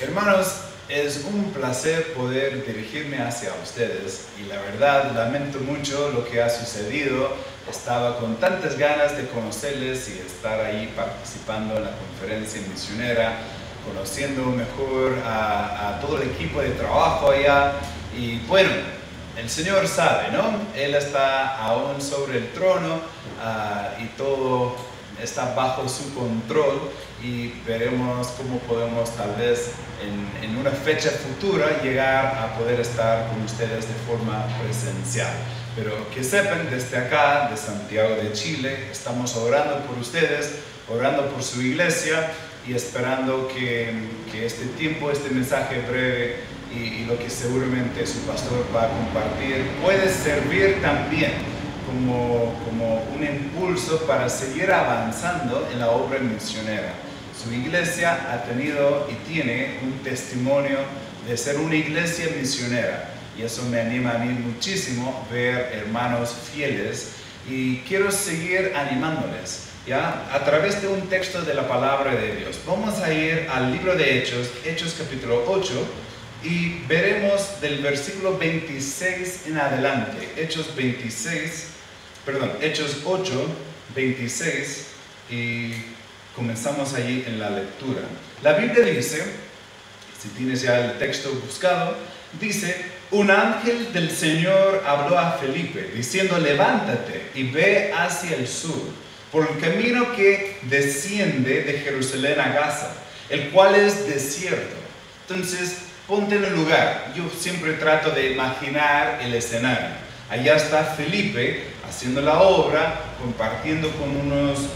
Hermanos, es un placer poder dirigirme hacia ustedes y la verdad lamento mucho lo que ha sucedido. Estaba con tantas ganas de conocerles y estar ahí participando en la conferencia misionera, conociendo mejor a todo el equipo de trabajo allá. Y bueno, el Señor sabe, ¿no? Él está aún sobre el trono y todo está bajo su control, y veremos cómo podemos tal vez en una fecha futura llegar a poder estar con ustedes de forma presencial. Pero que sepan, desde acá, de Santiago de Chile, estamos orando por ustedes, orando por su iglesia y esperando que este tiempo, este mensaje breve y lo que seguramente su pastor va a compartir puede servir también como un impulso para seguir avanzando en la obra misionera. Su iglesia ha tenido y tiene un testimonio de ser una iglesia misionera, y eso me anima a mí muchísimo ver hermanos fieles, y quiero seguir animándoles, ¿ya? A través de un texto de la palabra de Dios. Vamos a ir al libro de Hechos, Hechos capítulo 8, y veremos del versículo 26 en adelante. Hechos 8, 26, y comenzamos allí en la lectura. La Biblia dice, si tienes ya el texto buscado, dice: un ángel del Señor habló a Felipe, diciendo: levántate y ve hacia el sur, por el camino que desciende de Jerusalén a Gaza, el cual es desierto. Entonces, ponte en el lugar. Yo siempre trato de imaginar el escenario. Allá está Felipe haciendo la obra, compartiendo con unos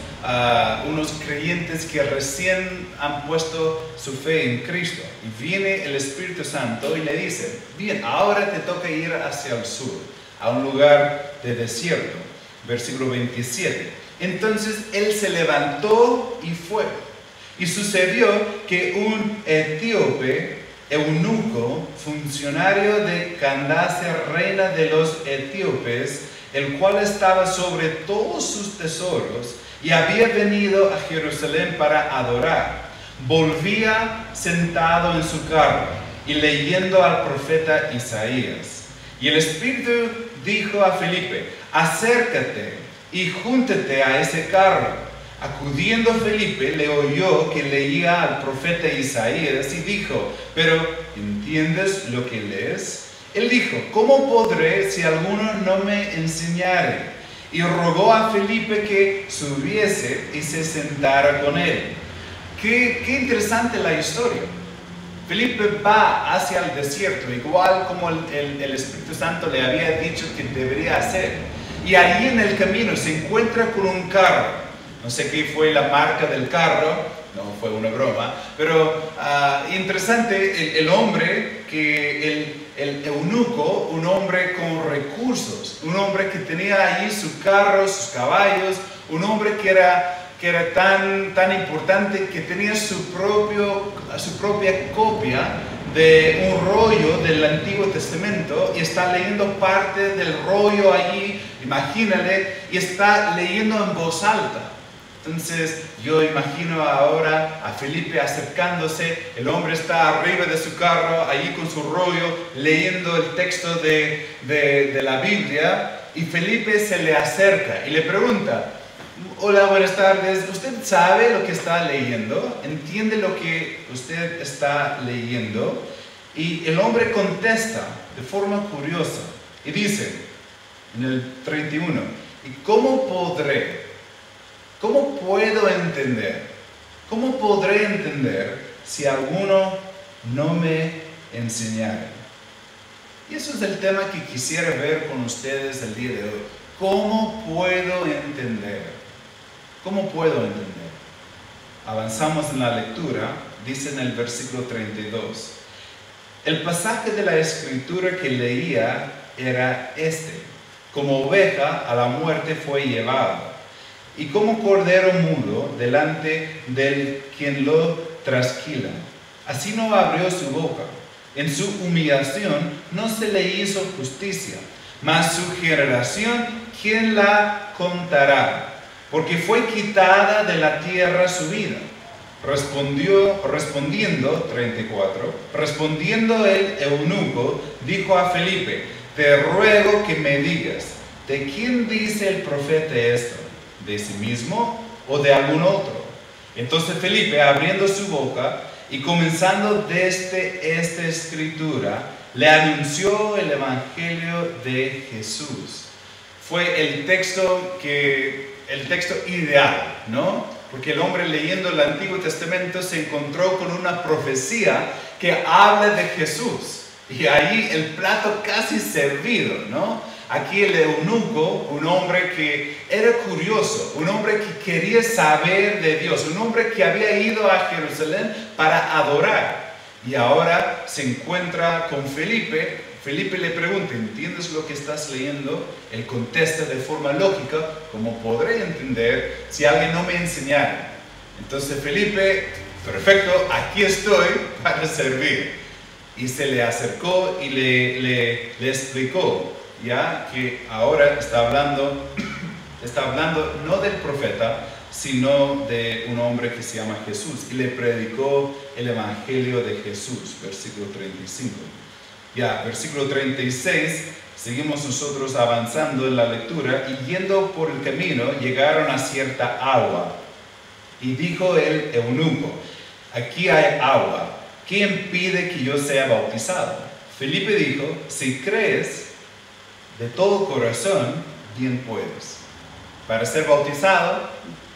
creyentes que recién han puesto su fe en Cristo. Y viene el Espíritu Santo y le dice: bien, ahora te toca ir hacia el sur, a un lugar de desierto. Versículo 27. Entonces él se levantó y fue. Y sucedió que un etíope, eunuco, funcionario de Candace, reina de los etíopes, el cual estaba sobre todos sus tesoros y había venido a Jerusalén para adorar, volvía sentado en su carro y leyendo al profeta Isaías. Y el Espíritu dijo a Felipe: acércate y júntate a ese carro. Acudiendo Felipe, le oyó que leía al profeta Isaías y dijo: pero ¿entiendes lo que lees? Él dijo: ¿cómo podré si alguno no me enseñare? Y rogó a Felipe que subiese y se sentara con él. Qué interesante la historia. Felipe va hacia el desierto, igual como el Espíritu Santo le había dicho que debería hacer. Y ahí en el camino se encuentra con un carro. No sé qué fue la marca del carro, no fue una broma, pero interesante el hombre, el eunuco, un hombre con recursos, un hombre que tenía ahí su carro, sus caballos, un hombre que era tan importante que tenía su propia copia de un rollo del Antiguo Testamento, y está leyendo parte del rollo allí, imagínale, y está leyendo en voz alta. Entonces yo imagino ahora a Felipe acercándose, el hombre está arriba de su carro, allí con su rollo, leyendo el texto de la Biblia, y Felipe se le acerca y le pregunta: hola, buenas tardes, ¿usted sabe lo que está leyendo? ¿Entiende lo que usted está leyendo? Y el hombre contesta de forma curiosa y dice en el 31: ¿y cómo puedo entender? ¿Cómo podré entender si alguno no me enseñara? Y eso es el tema que quisiera ver con ustedes el día de hoy. ¿Cómo puedo entender? ¿Cómo puedo entender? Avanzamos en la lectura. Dice en el versículo 32. El pasaje de la escritura que leía era este: como oveja a la muerte fue llevado, y como cordero mudo delante del quien lo trasquila, así no abrió su boca. En su humillación no se le hizo justicia. Mas su generación, ¿quién la contará? Porque fue quitada de la tierra su vida. Respondiendo, 34, respondiendo el eunuco, dijo a Felipe: te ruego que me digas, ¿de quién dice el profeta esto? ¿De sí mismo o de algún otro? Entonces Felipe, abriendo su boca y comenzando desde esta escritura, le anunció el evangelio de Jesús. Fue el texto ideal, ¿no? Porque el hombre leyendo el Antiguo Testamento se encontró con una profecía que habla de Jesús. Y ahí el plato casi servido, ¿no? Aquí el eunuco, un hombre que era curioso, un hombre que quería saber de Dios, un hombre que había ido a Jerusalén para adorar. Y ahora se encuentra con Felipe. Felipe le pregunta: ¿entiendes lo que estás leyendo? Él contesta de forma lógica: ¿cómo podré entender si alguien no me enseñara? Entonces Felipe: perfecto, aquí estoy para servir. Y se le acercó y le explicó, ya que ahora está hablando no del profeta, sino de un hombre que se llama Jesús. Y le predicó el evangelio de Jesús, versículo 35. Ya, versículo 36, seguimos nosotros avanzando en la lectura, y yendo por el camino llegaron a cierta agua. Y dijo el eunuco: aquí hay agua, ¿quién pide que yo sea bautizado? Felipe dijo: si crees de todo corazón, bien puedes. Para ser bautizado,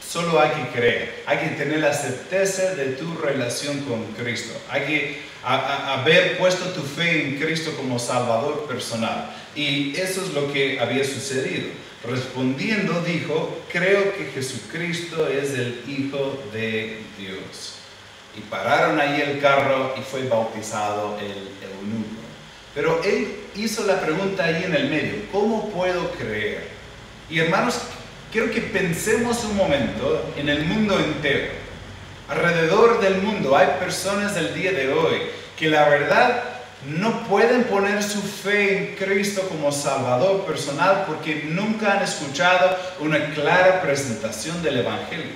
solo hay que creer, hay que tener la certeza de tu relación con Cristo, hay que haber puesto tu fe en Cristo como Salvador personal. Y eso es lo que había sucedido. Respondiendo dijo: creo que Jesucristo es el Hijo de Dios. Y pararon ahí el carro y fue bautizado el eunuco. Pero él hizo la pregunta ahí en el medio: ¿cómo puedo creer? Y hermanos, quiero que pensemos un momento en el mundo entero. Alrededor del mundo hay personas el día de hoy que la verdad no pueden poner su fe en Cristo como Salvador personal porque nunca han escuchado una clara presentación del Evangelio.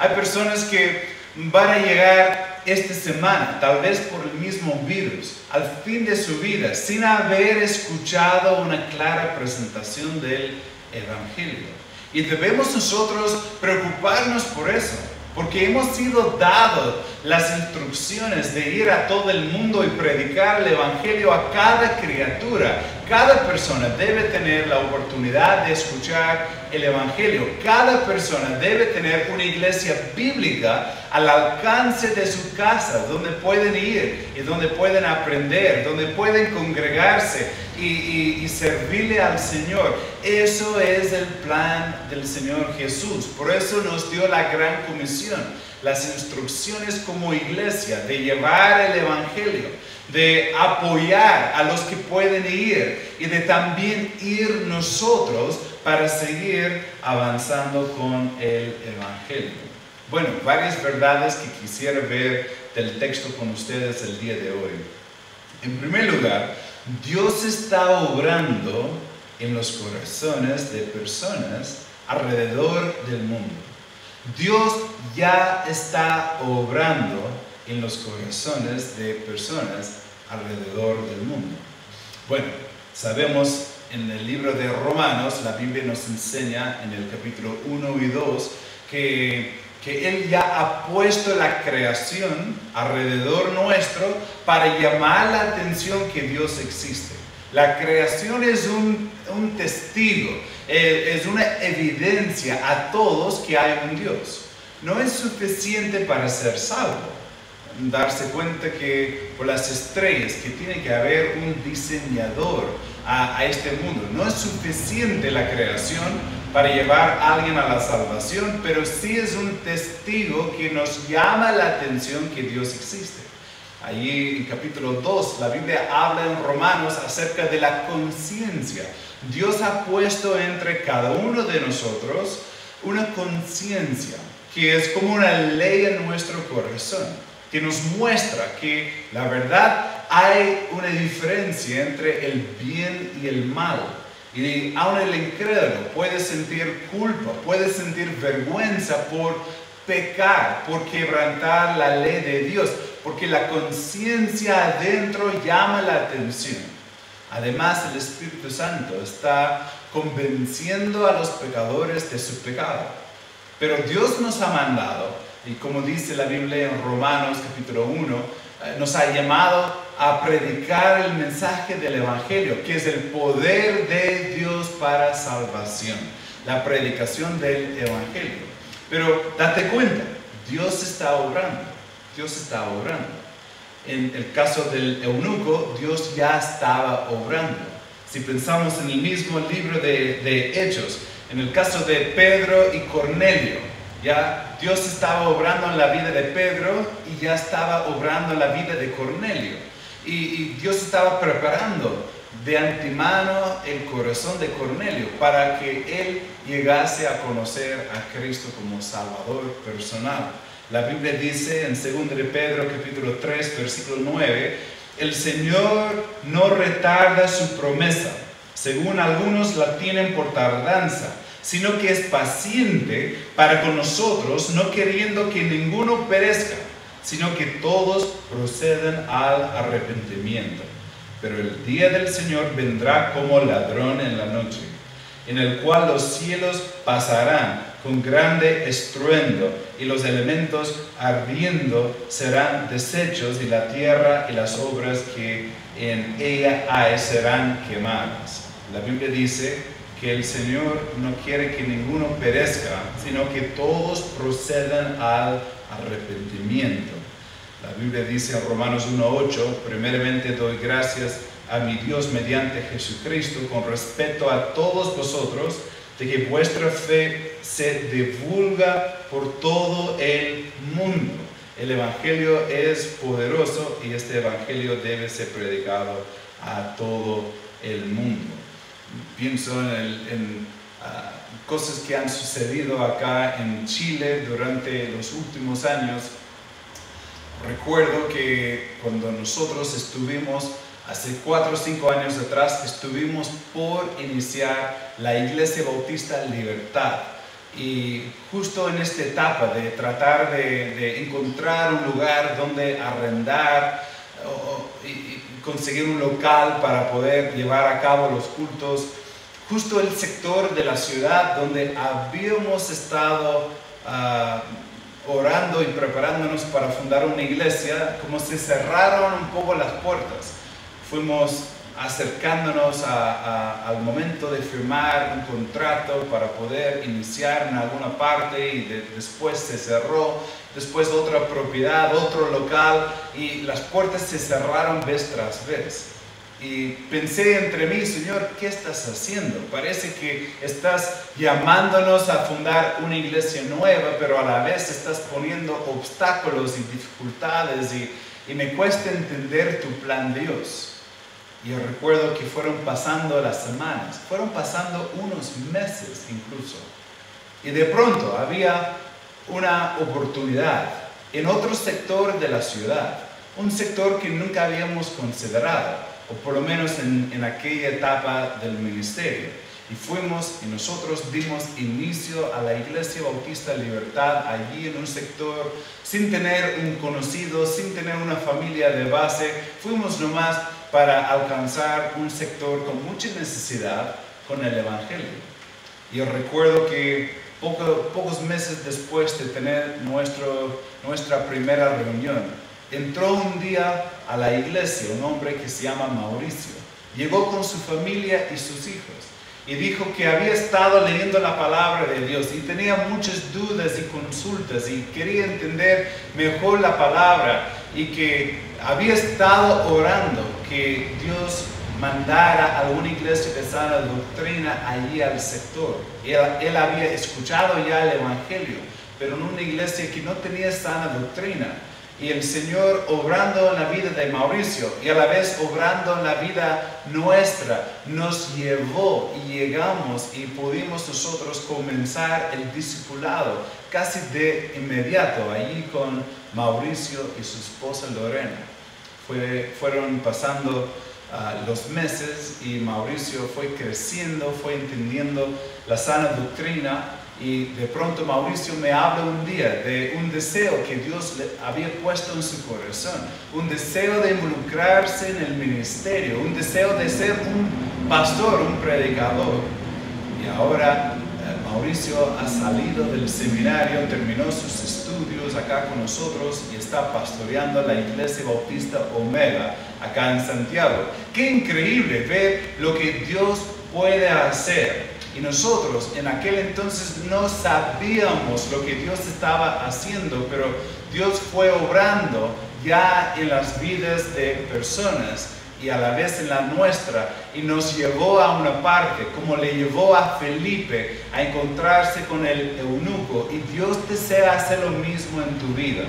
Hay personas que van a llegar esta semana, tal vez por el mismo virus, al fin de su vida, sin haber escuchado una clara presentación del Evangelio. Y debemos nosotros preocuparnos por eso, porque hemos sido dados las instrucciones de ir a todo el mundo y predicar el Evangelio a cada criatura. Cada persona debe tener la oportunidad de escuchar el Evangelio. Cada persona debe tener una iglesia bíblica al alcance de su casa, donde pueden ir y donde pueden aprender, donde pueden congregarse y servirle al Señor. Eso es el plan del Señor Jesús. Por eso nos dio la gran comisión, las instrucciones como iglesia de llevar el Evangelio, de apoyar a los que pueden ir y de también ir nosotros para seguir avanzando con el Evangelio. Bueno, varias verdades que quisiera ver del texto con ustedes el día de hoy. En primer lugar, Dios está obrando en los corazones de personas alrededor del mundo. Dios ya está obrando en los corazones de personas alrededor del mundo. Bueno, sabemos en el libro de Romanos, la Biblia nos enseña en el capítulo 1 y 2 que Él ya ha puesto la creación alrededor nuestro para llamar la atención que Dios existe. La creación es un testigo, es una evidencia a todos que hay un Dios. No es suficiente para ser salvo darse cuenta que por las estrellas que tiene que haber un diseñador a este mundo. No es suficiente la creación para llevar a alguien a la salvación, pero sí es un testigo que nos llama la atención que Dios existe. Allí en capítulo 2, la Biblia habla en Romanos acerca de la conciencia. Dios ha puesto entre cada uno de nosotros una conciencia que es como una ley en nuestro corazón, que nos muestra que la verdad hay una diferencia entre el bien y el mal. Y aún el incrédulo puede sentir culpa, puede sentir vergüenza por pecar por quebrantar la ley de Dios, porque la conciencia adentro llama la atención. Además, el Espíritu Santo está convenciendo a los pecadores de su pecado. Pero Dios nos ha mandado, y como dice la Biblia en Romanos capítulo 1, nos ha llamado a predicar el mensaje del Evangelio, que es el poder de Dios para salvación, la predicación del Evangelio. Pero date cuenta, Dios está obrando, Dios está obrando. En el caso del eunuco, Dios ya estaba obrando. Si pensamos en el mismo libro de Hechos, en el caso de Pedro y Cornelio, ya Dios estaba obrando en la vida de Pedro y ya estaba obrando en la vida de Cornelio. Y Dios estaba preparando de antemano el corazón de Cornelio para que él llegase a conocer a Cristo como Salvador personal. La Biblia dice en 2 de Pedro capítulo 3 versículo 9, el Señor no retarda su promesa, según algunos la tienen por tardanza, sino que es paciente para con nosotros, no queriendo que ninguno perezca, sino que todos procedan al arrepentimiento. Pero el día del Señor vendrá como ladrón en la noche, en el cual los cielos pasarán con grande estruendo, y los elementos ardiendo serán deshechos, y la tierra y las obras que en ella hay serán quemadas. La Biblia dice que el Señor no quiere que ninguno perezca, sino que todos procedan al arrepentimiento. La Biblia dice en Romanos 1:8, primeramente doy gracias a mi Dios mediante Jesucristo con respecto a todos vosotros, de que vuestra fe se divulga por todo el mundo. El Evangelio es poderoso y este Evangelio debe ser predicado a todo el mundo. Pienso en cosas que han sucedido acá en Chile durante los últimos años. Recuerdo que cuando nosotros estuvimos, hace 4 o 5 años atrás, estuvimos por iniciar la Iglesia Bautista Libertad. Y justo en esta etapa de tratar de encontrar un lugar donde arrendar y conseguir un local para poder llevar a cabo los cultos, justo el sector de la ciudad donde habíamos estado orando y preparándonos para fundar una iglesia, como se cerraron un poco las puertas. Fuimos acercándonos al momento de firmar un contrato para poder iniciar en alguna parte y después se cerró, después otra propiedad, otro local, y las puertas se cerraron vez tras vez. Y pensé entre mí, Señor, ¿qué estás haciendo? Parece que estás llamándonos a fundar una iglesia nueva, pero a la vez estás poniendo obstáculos y dificultades y me cuesta entender tu plan, Dios. Y yo recuerdo que fueron pasando las semanas, fueron pasando unos meses incluso. Y de pronto había una oportunidad en otro sector de la ciudad, un sector que nunca habíamos considerado, o por lo menos en aquella etapa del ministerio. Y fuimos y nosotros dimos inicio a la Iglesia Bautista Libertad allí en un sector sin tener un conocido, sin tener una familia de base. Fuimos nomás para alcanzar un sector con mucha necesidad con el Evangelio. Y yo recuerdo que pocos meses después de tener nuestra primera reunión, entró un día a la iglesia un hombre que se llama Mauricio. Llegó con su familia y sus hijos y dijo que había estado leyendo la palabra de Dios y tenía muchas dudas y consultas y quería entender mejor la palabra y que había estado orando que Dios mandara a una iglesia de sana doctrina allí al sector. Él había escuchado ya el Evangelio, pero en una iglesia que no tenía sana doctrina. Y el Señor obrando en la vida de Mauricio y a la vez obrando en la vida nuestra, nos llevó y llegamos y pudimos nosotros comenzar el discipulado casi de inmediato allí con Mauricio y su esposa Lorena. Fueron pasando los meses y Mauricio fue creciendo, fue entendiendo la sana doctrina Y de pronto Mauricio me habla un día de un deseo que Dios le había puesto en su corazón, un deseo de involucrarse en el ministerio, un deseo de ser un pastor, un predicador. Y ahora Mauricio ha salido del seminario, terminó sus estudios acá con nosotros y está pastoreando la Iglesia Bautista Omega acá en Santiago. ¡Qué increíble ver lo que Dios puede hacer! Y nosotros en aquel entonces no sabíamos lo que Dios estaba haciendo, pero Dios fue obrando ya en las vidas de personas y a la vez en la nuestra, y nos llevó a una parte, como le llevó a Felipe a encontrarse con el eunuco, y Dios desea hacer lo mismo en tu vida.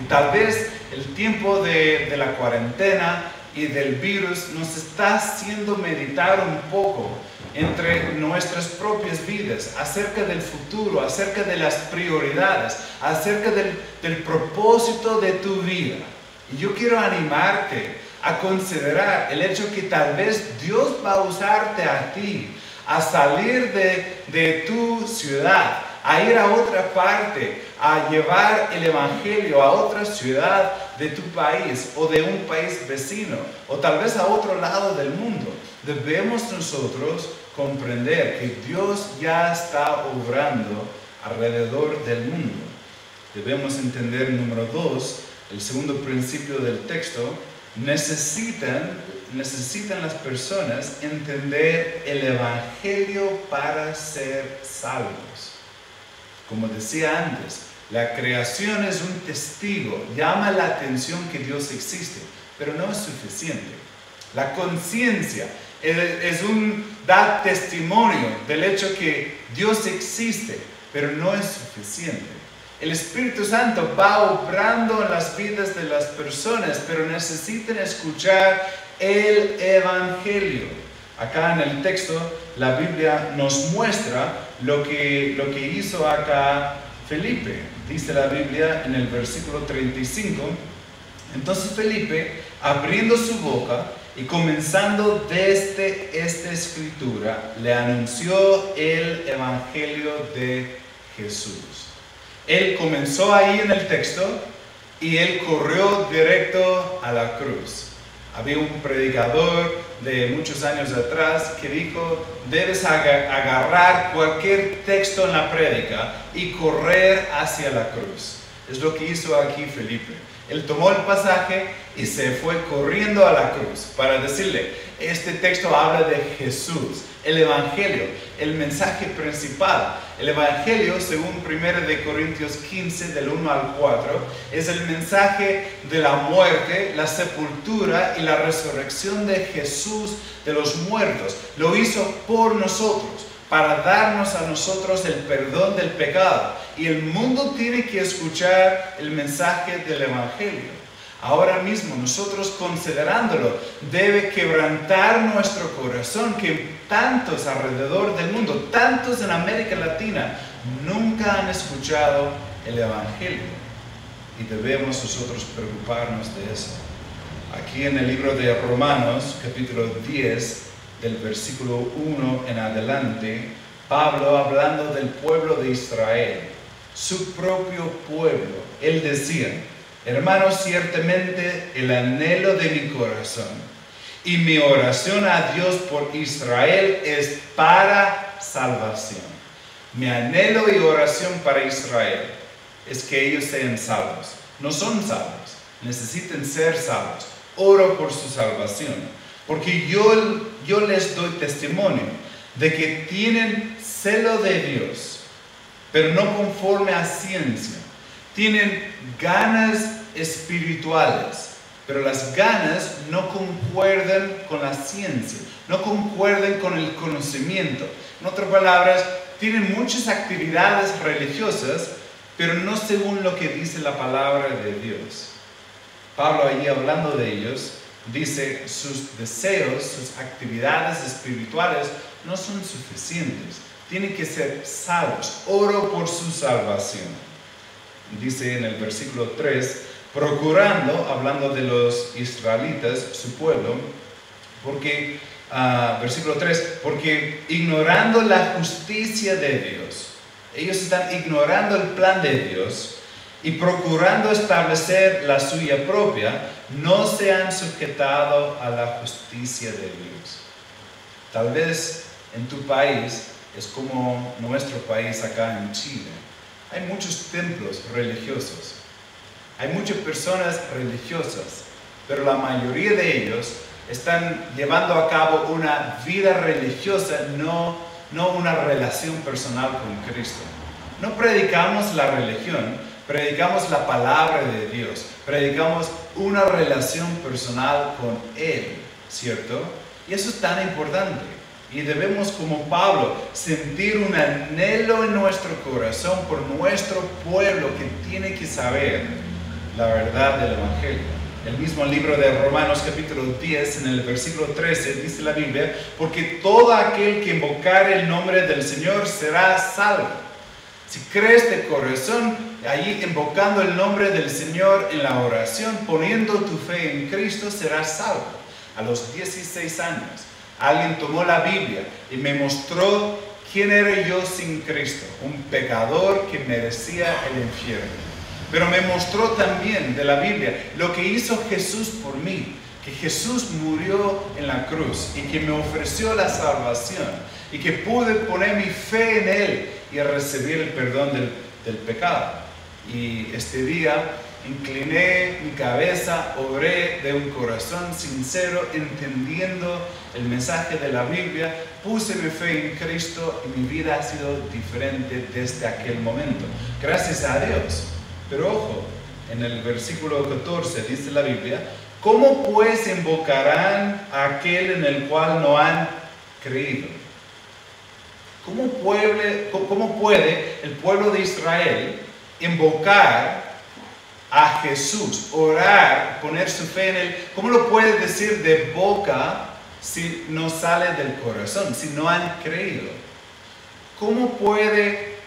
Y tal vez el tiempo de la cuarentena y del virus nos está haciendo meditar un poco entre nuestras propias vidas, acerca del futuro, acerca de las prioridades, acerca del propósito de tu vida. Y yo quiero animarte a considerar el hecho que tal vez Dios va a usarte a ti, a salir de tu ciudad, a ir a otra parte, a llevar el evangelio a otra ciudad de tu país o de un país vecino, o tal vez a otro lado del mundo. Debemos nosotros comprender que Dios ya está obrando alrededor del mundo. Debemos entender, número 2, el segundo principio del texto. Necesitan las personas entender el evangelio para ser salvos. Como decía antes, la creación es un testigo, llama la atención que Dios existe, pero no es suficiente. La conciencia da testimonio del hecho que Dios existe, pero no es suficiente. El Espíritu Santo va obrando en las vidas de las personas, pero necesitan escuchar el Evangelio. Acá en el texto, la Biblia nos muestra lo que hizo acá Felipe. Dice la Biblia en el versículo 35, entonces Felipe, abriendo su boca y comenzando desde esta escritura, le anunció el Evangelio de Jesús. Él comenzó ahí en el texto y él corrió directo a la cruz. Había un predicador de muchos años atrás que dijo: debes agarrar cualquier texto en la prédica y correr hacia la cruz. Es lo que hizo aquí Felipe. Él tomó el pasaje y se fue corriendo a la cruz para decirle: este texto habla de Jesús, el Evangelio, el mensaje principal. El Evangelio, según 1 de Corintios 15, del 1 al 4, es el mensaje de la muerte, la sepultura y la resurrección de Jesús de los muertos. Lo hizo por nosotros, para darnos a nosotros el perdón del pecado. Y el mundo tiene que escuchar el mensaje del Evangelio. Ahora mismo nosotros, considerándolo, debe quebrantar nuestro corazón que tantos alrededor del mundo, tantos en América Latina, nunca han escuchado el Evangelio. Y debemos nosotros preocuparnos de eso. Aquí en el libro de Romanos, capítulo 10, del versículo 1 en adelante, Pablo, hablando del pueblo de Israel, su propio pueblo, él decía: hermanos, ciertamente el anhelo de mi corazón y mi oración a Dios por Israel es para salvación. Mi anhelo y oración para Israel es que ellos sean salvos. No son salvos, necesitan ser salvos. Oro por su salvación, porque yo les doy testimonio de que tienen celo de Dios, pero no conforme a ciencia. Tienen ganas espirituales, pero las ganas no concuerdan con la ciencia, no concuerdan con el conocimiento. En otras palabras, tienen muchas actividades religiosas, pero no según lo que dice la palabra de Dios. Pablo, allí hablando de ellos, dice: sus deseos, sus actividades espirituales no son suficientes. Tienen que ser salvos. Oro por su salvación. Dice en el versículo 3, procurando, hablando de los israelitas, su pueblo, versículo 3, porque ignorando la justicia de Dios Ellos están ignorando el plan de Dios y procurando establecer la suya propia, no se han sujetado a la justicia de Dios. Tal vez en tu país es como nuestro país acá en Chile. Hay muchos templos religiosos, hay muchas personas religiosas, pero la mayoría de ellos están llevando a cabo una vida religiosa, no una relación personal con Cristo. No predicamos la religión, predicamos la palabra de Dios, predicamos una relación personal con Él, ¿cierto? Y eso es tan importante. Y debemos, como Pablo, sentir un anhelo en nuestro corazón por nuestro pueblo que tiene que saber la verdad del Evangelio. El mismo libro de Romanos capítulo 10, en el versículo 13, dice la Biblia, porque todo aquel que invocare el nombre del Señor será salvo. Si crees de corazón, allí invocando el nombre del Señor en la oración, poniendo tu fe en Cristo, serás salvo. A los 16 años, alguien tomó la Biblia y me mostró quién era yo sin Cristo, un pecador que merecía el infierno. Pero me mostró también de la Biblia lo que hizo Jesús por mí, que Jesús murió en la cruz y que me ofreció la salvación y que pude poner mi fe en Él y recibir el perdón del pecado. Y este día incliné mi cabeza, oré de un corazón sincero, entendiendo el mensaje de la Biblia, puse mi fe en Cristo y mi vida ha sido diferente desde aquel momento. Gracias a Dios. Pero ojo, en el versículo 14 dice la Biblia, ¿cómo pues invocarán a aquel en el cual no han creído? ¿Cómo puede el pueblo de Israel invocar a Jesús, orar, poner su fe en Él? ¿Cómo lo puede decir de boca si no sale del corazón, si no han creído? ¿Cómo puede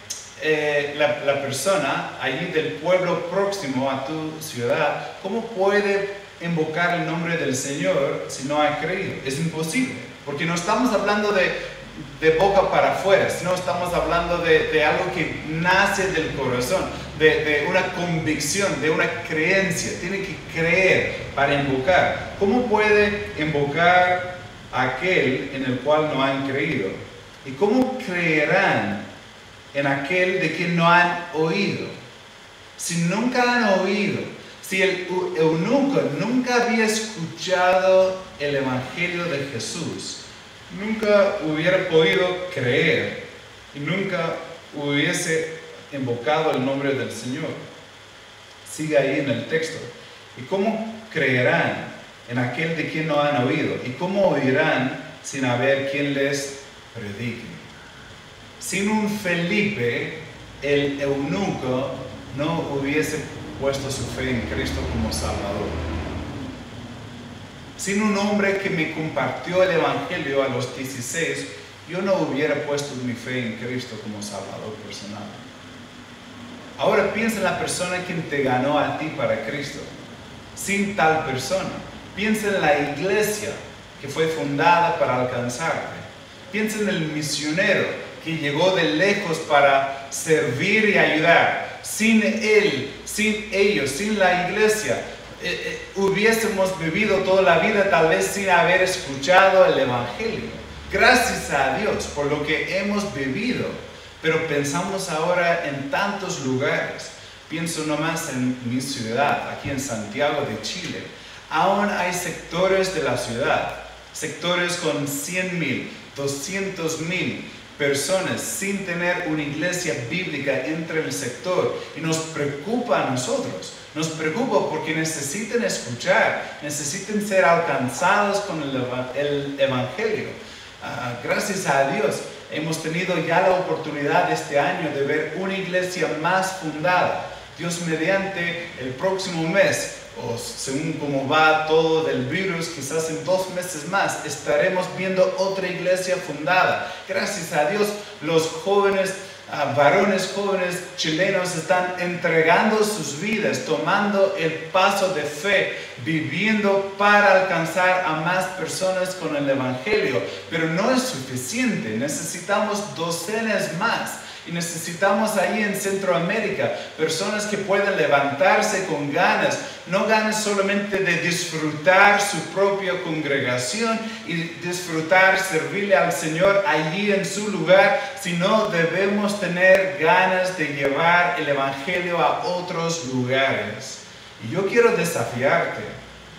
la persona allí del pueblo próximo a tu ciudad, cómo puede invocar el nombre del Señor si no ha creído? Es imposible, porque no estamos hablando de boca para afuera, sino estamos hablando de algo que nace del corazón, de una convicción, de una creencia. Tiene que creer para invocar. ¿Cómo puede invocar a aquel en el cual no han creído? ¿Y cómo creerán en aquel de quien no han oído? Si nunca han oído, si el eunuco nunca había escuchado el Evangelio de Jesús, nunca hubiera podido creer y nunca hubiese invocado el nombre del Señor. Sigue ahí en el texto. ¿Y cómo creerán en aquel de quien no han oído? ¿Y cómo oirán sin haber quien les predique? Sin un Felipe, el eunuco no hubiese puesto su fe en Cristo como Salvador. Sin un hombre que me compartió el Evangelio a los 16, yo no hubiera puesto mi fe en Cristo como Salvador personal. Ahora piensa en la persona quien te ganó a ti para Cristo. Sin tal persona, piensa en la iglesia que fue fundada para alcanzarte. Piensa en el misionero que llegó de lejos para servir y ayudar. Sin él, sin ellos, sin la iglesia, hubiésemos vivido toda la vida tal vez sin haber escuchado el Evangelio. Gracias a Dios por lo que hemos vivido, pero pensamos ahora en tantos lugares. Pienso nomás en mi ciudad, aquí en Santiago de Chile. Aún hay sectores de la ciudad, sectores con 100,000, 200,000 personas sin tener una iglesia bíblica entre el sector, y nos preocupa a nosotros, nos preocupa porque necesitan escuchar, necesitan ser alcanzados con el Evangelio. Gracias a Dios hemos tenido ya la oportunidad este año de ver una iglesia más fundada. Dios mediante, el próximo mes, o según cómo va todo del virus, quizás en 2 meses más, estaremos viendo otra iglesia fundada. Gracias a Dios, los jóvenes, varones jóvenes chilenos están entregando sus vidas, tomando el paso de fe, viviendo para alcanzar a más personas con el Evangelio. Pero no es suficiente, necesitamos docenas más. Y necesitamos ahí en Centroamérica personas que puedan levantarse con ganas, no ganas solamente de disfrutar su propia congregación y disfrutar, servirle al Señor allí en su lugar, sino debemos tener ganas de llevar el Evangelio a otros lugares. Y yo quiero desafiarte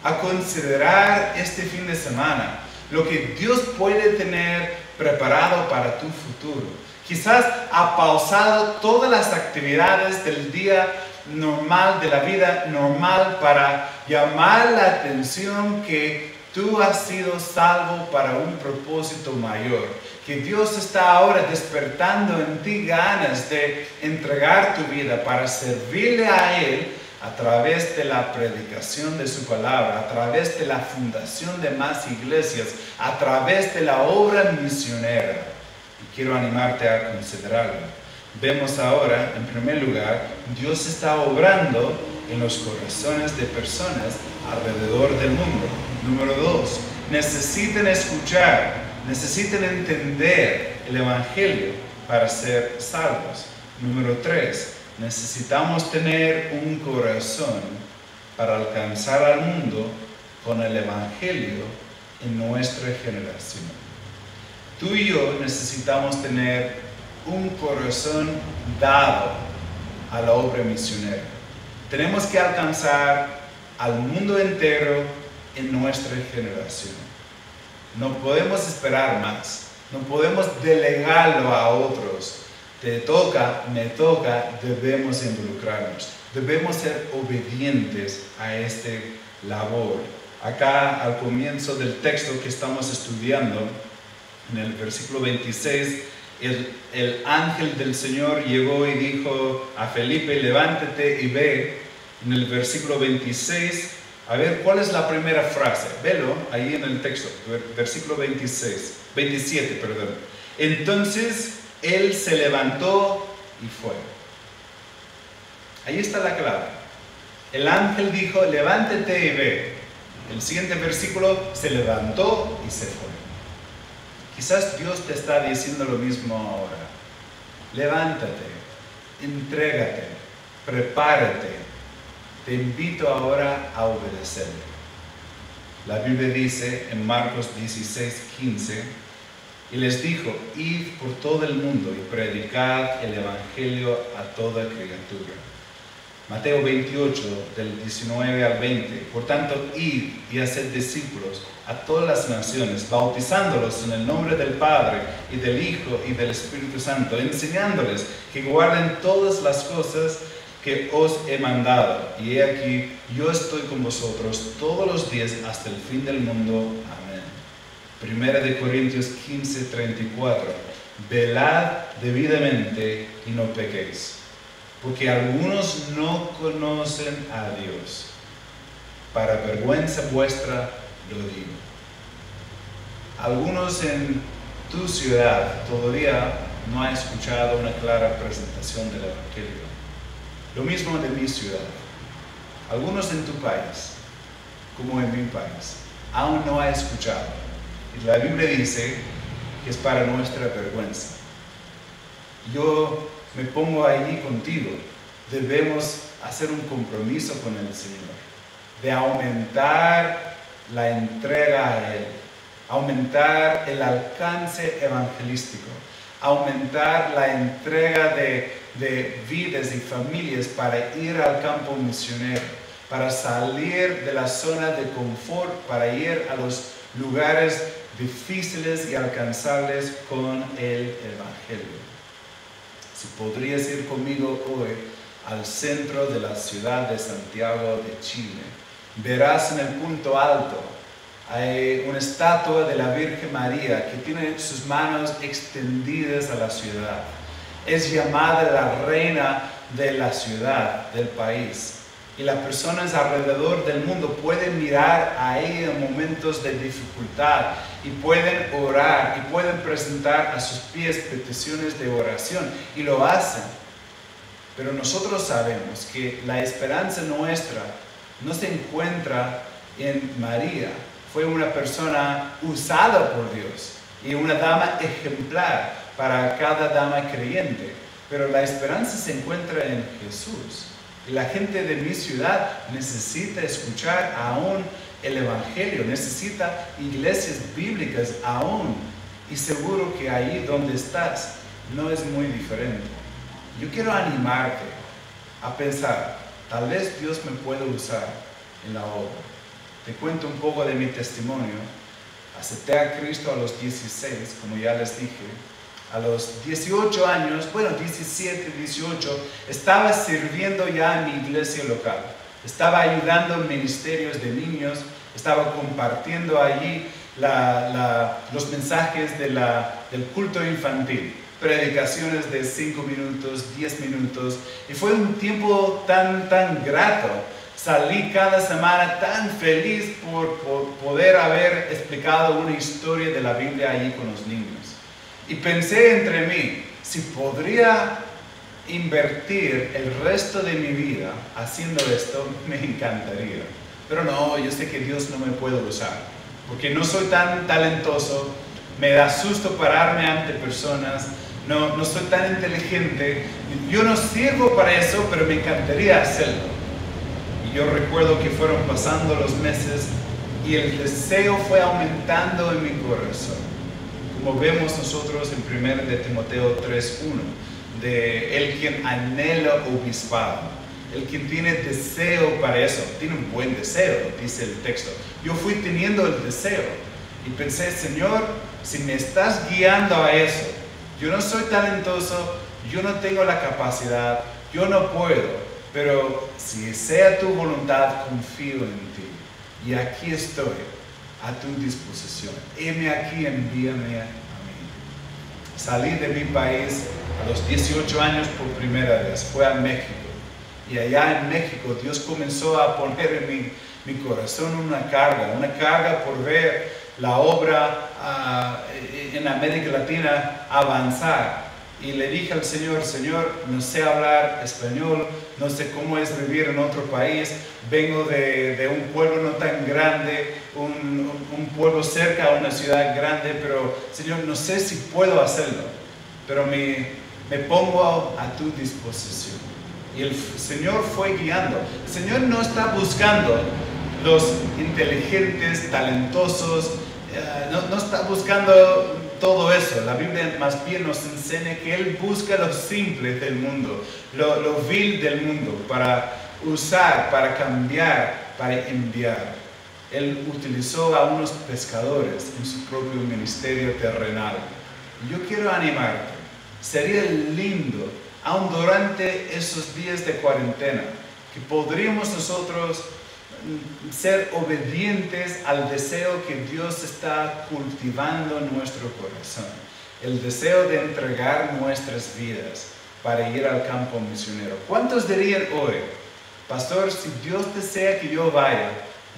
a considerar este fin de semana lo que Dios puede tener preparado para tu futuro. Quizás ha pausado todas las actividades del día normal, de la vida normal, para llamar la atención que tú has sido salvo para un propósito mayor. Que Dios está ahora despertando en ti ganas de entregar tu vida para servirle a Él a través de la predicación de su palabra, a través de la fundación de más iglesias, a través de la obra misionera. Y quiero animarte a considerarlo. Vemos ahora, en primer lugar, Dios está obrando en los corazones de personas alrededor del mundo. Número 2, necesitan escuchar, necesitan entender el Evangelio para ser salvos. Número 3, necesitamos tener un corazón para alcanzar al mundo con el Evangelio en nuestra generación. Tú y yo necesitamos tener un corazón dado a la obra misionera. Tenemos que alcanzar al mundo entero en nuestra generación. No podemos esperar más, no podemos delegarlo a otros. Te toca, me toca, debemos involucrarnos. Debemos ser obedientes a este labor. Acá al comienzo del texto que estamos estudiando, en el versículo 26, el ángel del Señor llegó y dijo a Felipe, levántate y ve. En el versículo 26, a ver, ¿cuál es la primera frase? Velo ahí en el texto, versículo 27, perdón. Entonces él se levantó y fue. Ahí está la clave. El ángel dijo, levántate y ve. El siguiente versículo, se levantó y se fue. Quizás Dios te está diciendo lo mismo ahora. Levántate, entrégate, prepárate. Te invito ahora a obedecerle. La Biblia dice en Marcos 16:15, y les dijo, id por todo el mundo y predicad el Evangelio a toda criatura. Mateo 28, del 19 al 20. Por tanto, id y haced discípulos a todas las naciones, bautizándolos en el nombre del Padre y del Hijo y del Espíritu Santo, enseñándoles que guarden todas las cosas que os he mandado. Y he aquí, yo estoy con vosotros todos los días hasta el fin del mundo. Amén. Primera de Corintios 15:34. Velad debidamente y no pequéis, porque algunos no conocen a Dios. Para vergüenza vuestra lo digo. Algunos en tu ciudad todavía no han escuchado una clara presentación del Evangelio. Lo mismo de mi ciudad. Algunos en tu país, como en mi país, aún no han escuchado. Y la Biblia dice que es para nuestra vergüenza. Yo me pongo allí contigo. Debemos hacer un compromiso con el Señor de aumentar la entrega a Él, aumentar el alcance evangelístico, aumentar la entrega de vidas y familias para ir al campo misionero, para salir de la zona de confort, para ir a los lugares difíciles y alcanzables con el Evangelio. Si podrías ir conmigo hoy al centro de la ciudad de Santiago de Chile, verás en el punto alto hay una estatua de la Virgen María que tiene sus manos extendidas a la ciudad. Es llamada la reina de la ciudad, del país. Y las personas alrededor del mundo pueden mirar a ella en momentos de dificultad y pueden orar y pueden presentar a sus pies peticiones de oración y lo hacen. Pero nosotros sabemos que la esperanza nuestra no se encuentra en María. Fue una persona usada por Dios y una dama ejemplar para cada dama creyente. pero la esperanza se encuentra en Jesús. Y la gente de mi ciudad necesita escuchar aún el Evangelio, necesita iglesias bíblicas aún. Y seguro que ahí donde estás no es muy diferente. Yo quiero animarte a pensar, tal vez Dios me puede usar en la obra. Te cuento un poco de mi testimonio. Acepté a Cristo a los 16, como ya les dije. A los 18 años, 17, 18, estaba sirviendo ya en mi iglesia local. Estaba ayudando en ministerios de niños, estaba compartiendo allí los mensajes del culto infantil. Predicaciones de 5 minutos, 10 minutos. Y fue un tiempo tan grato. Salí cada semana tan feliz por poder haber explicado una historia de la Biblia allí con los niños. Y pensé entre mí, si podría invertir el resto de mi vida haciendo esto, me encantaría. Pero no, yo sé que Dios no me puede usar, porque no soy tan talentoso, me da susto pararme ante personas, no soy tan inteligente, yo no sirvo para eso, pero me encantaría hacerlo. Y yo recuerdo que fueron pasando los meses y el deseo fue aumentando en mi corazón. Como vemos nosotros en 1 de Timoteo 3:1, de el quien anhela obispado, el quien tiene deseo para eso, tiene un buen deseo, dice el texto. Yo fui teniendo el deseo y pensé, Señor, si me estás guiando a eso, yo no soy talentoso, yo no tengo la capacidad, yo no puedo, pero si sea tu voluntad, confío en ti. Y aquí estoy, a tu disposición. Heme aquí, envíame a mí. Salí de mi país a los 18 años por primera vez, fue a México. Y allá en México Dios comenzó a poner en mi corazón una carga por ver la obra en América Latina avanzar. Y le dije al Señor, Señor, no sé hablar español, no sé cómo es vivir en otro país, vengo de un pueblo no tan grande, un pueblo cerca a una ciudad grande, pero Señor, no sé si puedo hacerlo, pero me pongo a tu disposición. Y el Señor fue guiando. El Señor no está buscando los inteligentes, talentosos, no está buscando todo eso. La Biblia más bien nos enseña que Él busca lo simple del mundo, lo vil del mundo, para usar, para cambiar, para enviar. Él utilizó a unos pescadores en su propio ministerio terrenal. Y yo quiero animarte. Sería lindo, aun durante esos días de cuarentena, que podríamos nosotros ser obedientes al deseo que Dios está cultivando en nuestro corazón, el deseo de entregar nuestras vidas para ir al campo misionero. ¿Cuántos dirían hoy, Pastor, si Dios desea que yo vaya,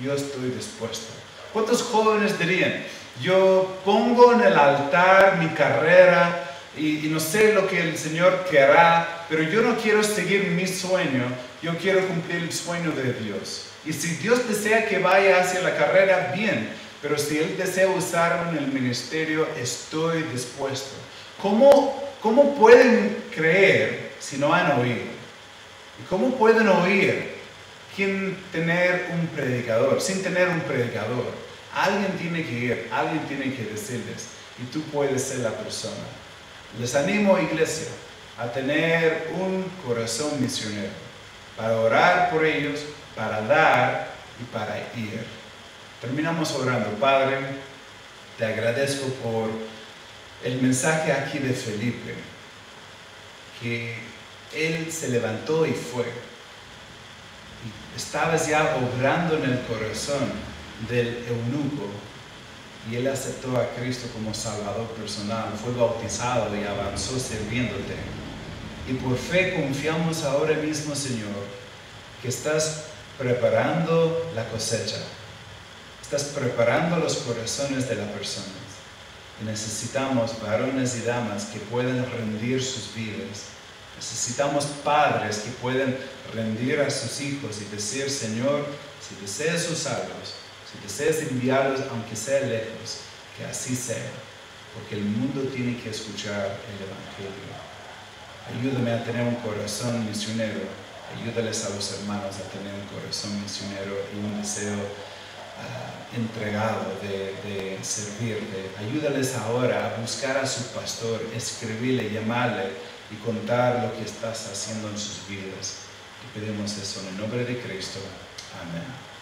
yo estoy dispuesto? ¿Cuántos jóvenes dirían, yo pongo en el altar mi carrera y no sé lo que el Señor querrá, pero yo no quiero seguir mi sueño, yo quiero cumplir el sueño de Dios? Y si Dios desea que vaya hacia la carrera, bien, pero si Él desea usarme en el ministerio, estoy dispuesto. ¿Cómo pueden creer si no han oído? ¿Y cómo pueden oír sin tener un predicador? Alguien tiene que ir, alguien tiene que decirles, y tú puedes ser la persona. Les animo, iglesia, a tener un corazón misionero, para orar por ellos, para dar y para ir. Terminamos orando. Padre, te agradezco por el mensaje aquí de Felipe, que él se levantó y fue. Y estabas ya obrando en el corazón del eunuco y él aceptó a Cristo como Salvador personal, fue bautizado y avanzó sirviéndote. Y por fe confiamos ahora mismo, Señor, que estás preparando la cosecha, estás preparando los corazones de las personas. Y necesitamos varones y damas que puedan rendir sus vidas. Necesitamos padres que puedan rendir a sus hijos y decir, Señor, si deseas usarlos, si deseas enviarlos, aunque sea lejos, que así sea, porque el mundo tiene que escuchar el Evangelio. Ayúdame a tener un corazón misionero. Ayúdales a los hermanos a tener un corazón misionero y un deseo entregado de servirte. Ayúdales ahora a buscar a su pastor, escribirle, llamarle y contar lo que estás haciendo en sus vidas. Y pedimos eso en el nombre de Cristo. Amén.